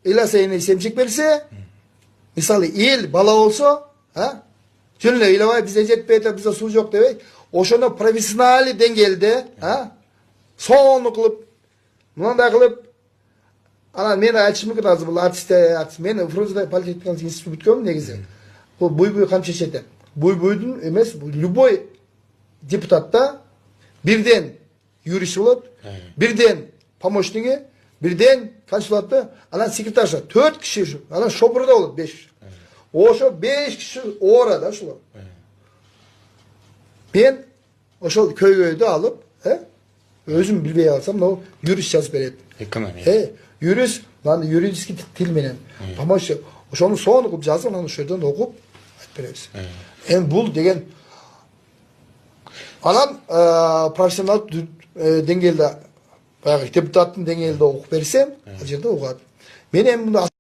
ыйласа семчек берсе, мисалы эл бала болсо, жөн эле ыйлабай бизде жетпей атат, бизде суу жок дебей, ошону профессионалдуу деңгээлде, сонун кылып, мындай кылып, анан мен айтышым мүмкүн азыр бул артист, мен Фрунзе политехникалык институт бүткөм негизи. Бул буй кантип чечет? Буйдун эмес, любой депутатта бирден юрист болот, бирден помощниги, бирден консультанты, анан секретарша 4 киши, анан шопурда болот 5. Ошо 5 киши ора да ошолор. Мен ошол көйгөйдү алып, өзүм билбей алсам, мына юрист жазып берет. Юрист, мына юридический тил менен помощник, ошону сонун кылып жазып, анан ошол жерден окуп айтып беребиз. Эми бул деген анан профессионалдуу деңгээлде, баягы депутаттын деңгээлде окуп берсем, ал жерде угат. Мен эми